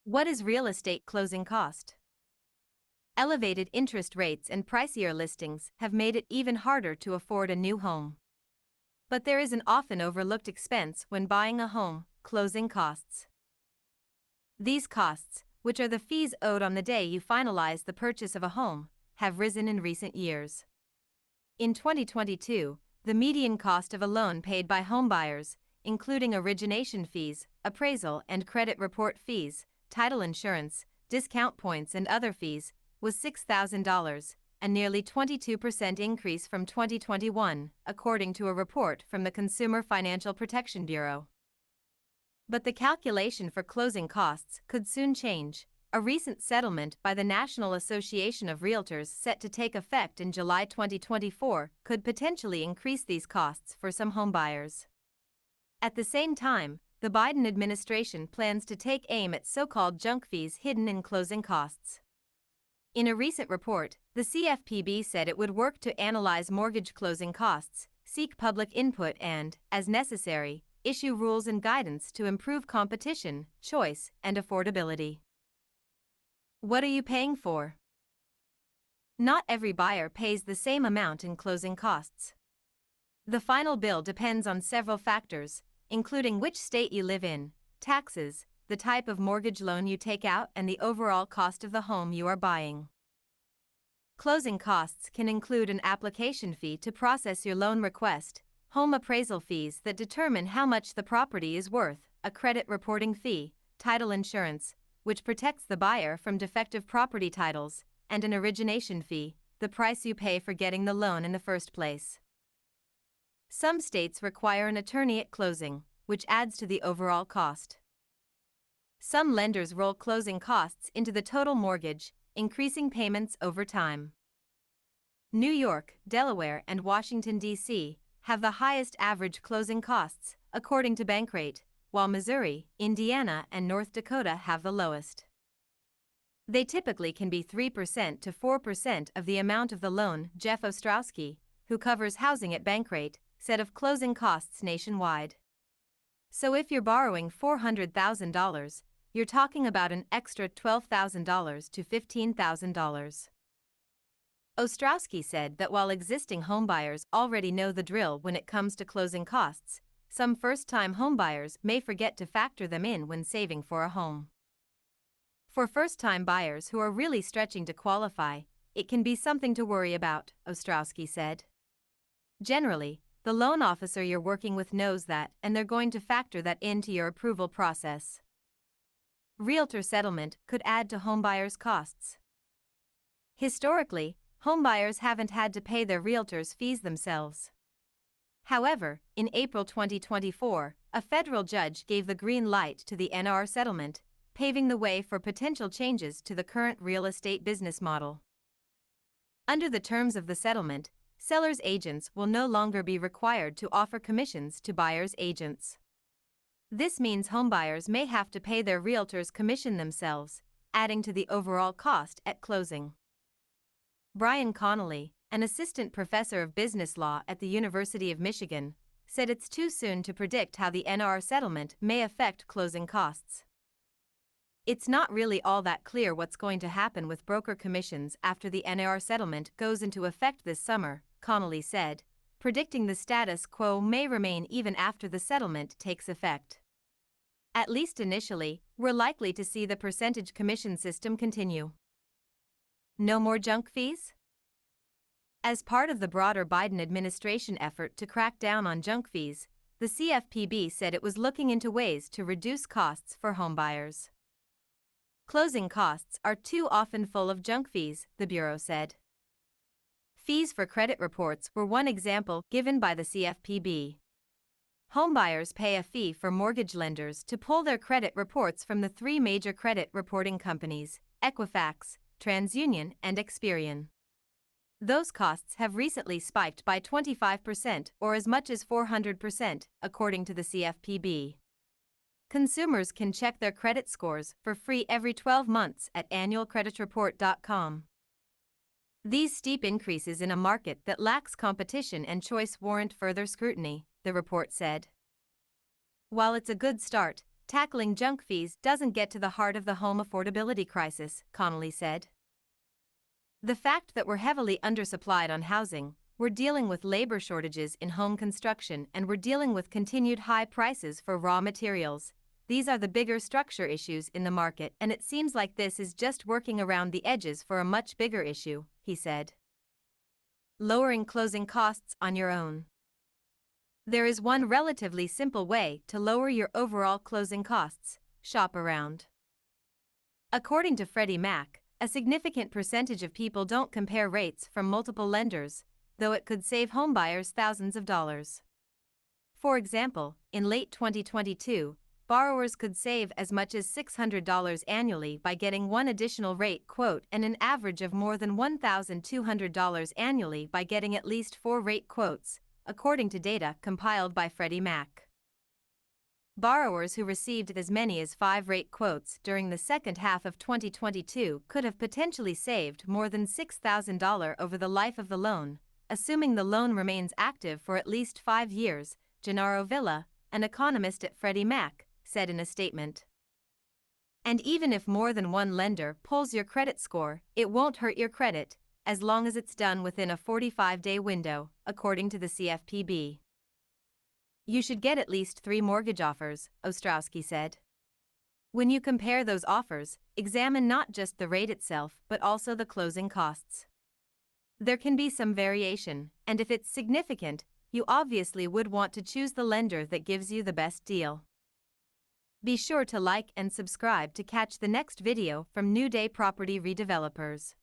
What is real estate closing cost? Elevated interest rates and pricier listings have made it even harder to afford a new home. But there is an often overlooked expense when buying a home: closing costs. These costs, which are the fees owed on the day you finalize the purchase of a home, have risen in recent years. In 2022, the median cost of a loan paid by homebuyers, including origination fees, appraisal and credit report fees, title insurance, discount points and other fees, was $6,000, a nearly 22% increase from 2021, according to a report from the Consumer Financial Protection Bureau. But the calculation for closing costs could soon change. A recent settlement by the National Association of Realtors, set to take effect in July 2024, could potentially increase these costs for some homebuyers. At the same time, the Biden administration plans to take aim at so-called junk fees hidden in closing costs. In a recent report, the CFPB said it would work to analyze mortgage closing costs, seek public input and, as necessary, issue rules and guidance to improve competition, choice, and affordability. What are you paying for? Not every buyer pays the same amount in closing costs. The final bill depends on several factors, including which state you live in, taxes, the type of mortgage loan you take out, and the overall cost of the home you are buying. Closing costs can include an application fee to process your loan request, home appraisal fees that determine how much the property is worth, a credit reporting fee, title insurance, which protects the buyer from defective property titles, and an origination fee, the price you pay for getting the loan in the first place. Some states require an attorney at closing, which adds to the overall cost. Some lenders roll closing costs into the total mortgage, increasing payments over time. New York, Delaware, and Washington, D.C. have the highest average closing costs, according to Bankrate, while Missouri, Indiana, and North Dakota have the lowest. They typically can be 3% to 4% of the amount of the loan. Jeff Ostrowski, who covers housing at Bankrate, said of closing costs nationwide. So if you're borrowing $400,000, you're talking about an extra $12,000 to $15,000. Ostrowski said that while existing homebuyers already know the drill when it comes to closing costs, some first-time homebuyers may forget to factor them in when saving for a home. For first-time buyers who are really stretching to qualify, it can be something to worry about, Ostrowski said. Generally, the loan officer you're working with knows that, and they're going to factor that into your approval process. Realtor settlement could add to homebuyers' costs. Historically, homebuyers haven't had to pay their realtors' fees themselves. However, in April 2024, a federal judge gave the green light to the NR settlement, paving the way for potential changes to the current real estate business model. Under the terms of the settlement, sellers' agents will no longer be required to offer commissions to buyers' agents. This means homebuyers may have to pay their realtors' commission themselves, adding to the overall cost at closing. Brian Connolly, an assistant professor of business law at the University of Michigan, said it's too soon to predict how the NR settlement may affect closing costs. It's not really all that clear what's going to happen with broker commissions after the NR settlement goes into effect this summer, Connolly said, predicting the status quo may remain even after the settlement takes effect. At least initially, we're likely to see the percentage commission system continue. No more junk fees? As part of the broader Biden administration effort to crack down on junk fees, the CFPB said it was looking into ways to reduce costs for homebuyers. Closing costs are too often full of junk fees, the Bureau said. Fees for credit reports were one example given by the CFPB. Homebuyers pay a fee for mortgage lenders to pull their credit reports from the three major credit reporting companies, Equifax, TransUnion, and Experian. Those costs have recently spiked by 25% or as much as 400%, according to the CFPB. Consumers can check their credit scores for free every 12 months at annualcreditreport.com. These steep increases in a market that lacks competition and choice warrant further scrutiny, the report said. While it's a good start, Tackling junk fees doesn't get to the heart of the home affordability crisis, Connolly said. The fact that we're heavily undersupplied on housing, we're dealing with labor shortages in home construction, and we're dealing with continued high prices for raw materials. These are the bigger structure issues in the market, and it seems like this is just working around the edges for a much bigger issue, he said. Lowering closing costs on your own. There is one relatively simple way to lower your overall closing costs: shop around. According to Freddie Mac, a significant percentage of people don't compare rates from multiple lenders, though it could save homebuyers thousands of dollars. For example, in late 2022, borrowers could save as much as $600 annually by getting one additional rate quote and an average of more than $1,200 annually by getting at least 4 rate quotes, according to data compiled by Freddie Mac. Borrowers who received as many as 5 rate quotes during the second half of 2022 could have potentially saved more than $6,000 over the life of the loan, assuming the loan remains active for at least 5 years, Gennaro Villa, an economist at Freddie Mac, said in a statement. And even if more than one lender pulls your credit score, it won't hurt your credit, as long as it's done within a 45-day window, according to the CFPB. You should get at least 3 mortgage offers, Ostrowski said. When you compare those offers, examine not just the rate itself but also the closing costs. There can be some variation, and if it's significant, you obviously would want to choose the lender that gives you the best deal. Be sure to like and subscribe to catch the next video from New Day Property Redevelopers.